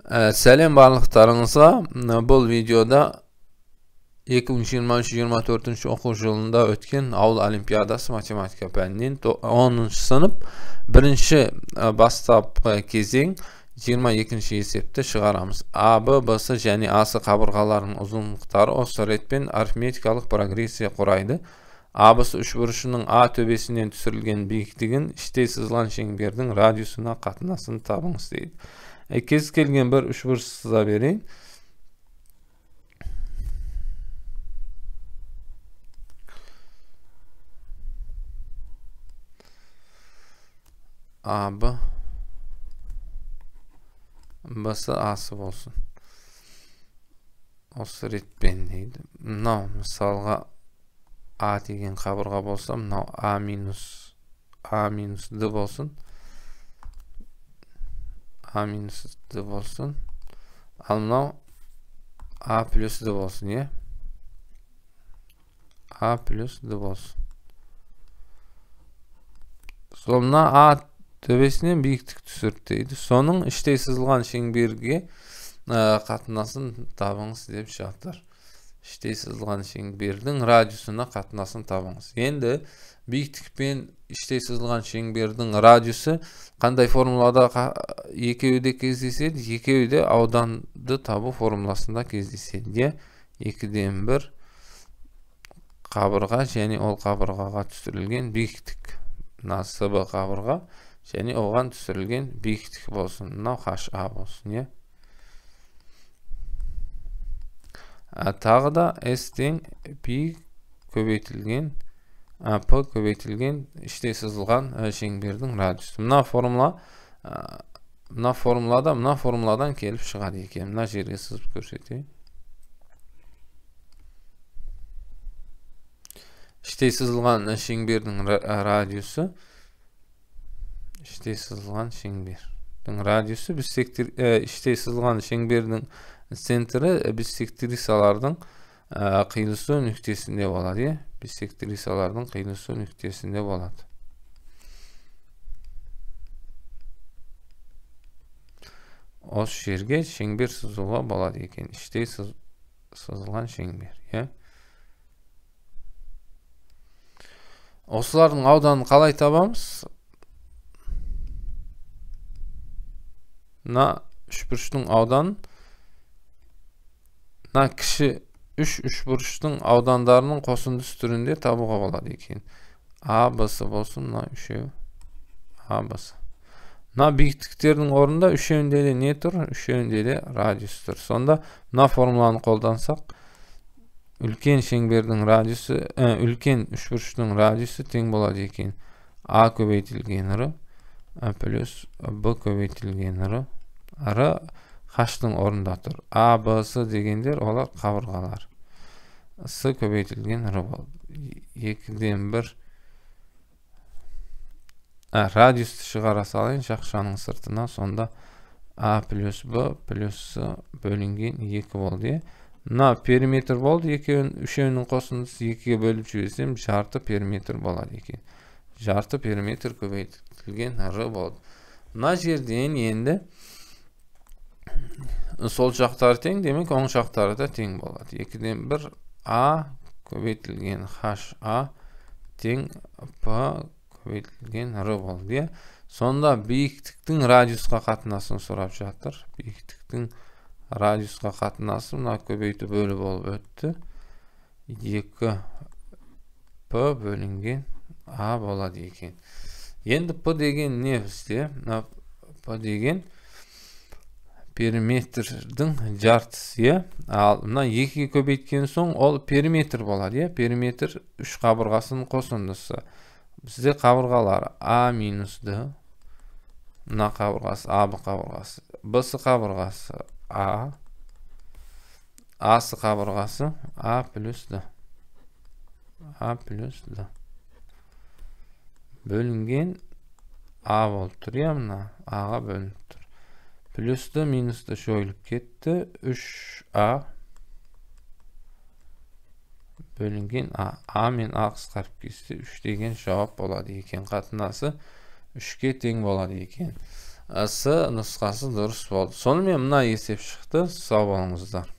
Selam bарлықтарыңызға. Бұл видеода 2023-24 оқу жылында өткен ауыл олимпиадасы математика пәнінен 10-шы сынып бірінші бастапқы кезең 22-ші есепті шығарамыз. А, Б, Б-сы және А-сы қабырғаларының ұзындықтары осы ретпен арифметикалық прогрессия құрайды. А, Б-сы үшбұрышының А төбесінен түсірілген биіктігін іштей сызылған шеңбердің радиусына қатынасын табыңыз дейді. Кез келген бір үшбұрыш сыза берейін. А, Б, Б-сы А-сы болсын. Осы ретпен дейді. Мынау мысалға А деген қабырға болса, мынау А минус Д болсын. А минус Д болсын. Ал мынау А плюс Д болсын, е? А плюс Д болсын. Сонына А төбесінен биіктік түсірді дейді. Соның іштей сызылған шеңберге қатынасын табыңыз деп жатыр. Іштей сызылған шеңбердің радиусына қатынасын табыңыз. Енді биіктік пен іштей сызылған шеңбердің радиусы қандай формулада екеуі де кездеседі? Екеуі де ауданды табу формуласында кездеседі. 2-ден 1 қабырға және ол қабырғаға түсірілген биіктік. Мынасы Б қабырға және оған түсірілген биіктік болсын. Мынау HA болсын. Тағы да S тең P көбейтілген P көбейтілген іштей сызылған шеңбердің радиусы. Мына формуладан келіп шығады екен. Мына жерге сызып көрсетейін. Іштей сызылған шеңбердің радиусы, іштей сызылған шеңбердің радиусы іштей сызылған шеңбердің центрі биссектрисалардың қиылысу нүктесінде болады. Биссектрисалардың қиылысу нүктесінде болады. Осы жерге шеңбер сызуға болады екен. Іштей сызылған шеңбер. Осылардың ауданын қалай табамыз? Мына үшбұрыштың ауданын, мына кіші үшбұрыштың аудандарының қосындысы түрінде табуға болады екен. А, Б-сы болсын, мына үшеу А, Б-сы. Мына биіктіктердің орнында үшеуінде де не тұр? Үшеуінде де радиус тұр. Сонда мына формуланы қолдансақ, үлкен шеңбердің радиусы, үлкен үшбұрыштың радиусы тең болады екен. А көбейтілген Р плюс Б көбейтілген Р. Р H-тың орында тұр. А, Б, С дегендер олар қабырғалар. С көбейтілген Р болды. 2-ден 1 радиусты шығара салайын шақшаның сыртына. Сонда А плюс Б плюс С бөлінген 2 болды. Мына периметр болды. Үшеуінің қосындысы 2-ге бөліп жіберсем, жарты периметр болады екен. Жарты периметр көбейтілген Р болды. Мына жерден енді сол жақтары тең, демек оң жақтары да тең болады. 2-ден 1 А көбейтілген HA тең P көбейтілген Р болды. Сонда биіктіктің радиусқа қатынасын сұрап жатыр. Биіктіктің радиусқа қатынасы мына көбейту бөлі болып өтті. 2P бөлінген А болады екен. Енді P деген не бізде? P деген периметрдің жартысы. Ал мына 2-ге көбейткен соң ол периметр болады. Периметр үш қабырғасының қосындысы. Бізде қабырғалар А минус Д. Мына қабырғасы А, Б қабырғасы. Б-сы қабырғасы А. А-сы қабырғасы А плюс Д. А плюс Д. Бөлінген А болып тұр. Мына Аға бөлініп тұр. Плюсті минусты жойылып кетті. 3А бөлінген А мен А қысқарып кетсе 3 деген жауап болады екен. Қатынасы 3-ке тең болады екен. S nusxасы дұрыс болды. Сонымен мына есеп шықты. Сау болыңыздар.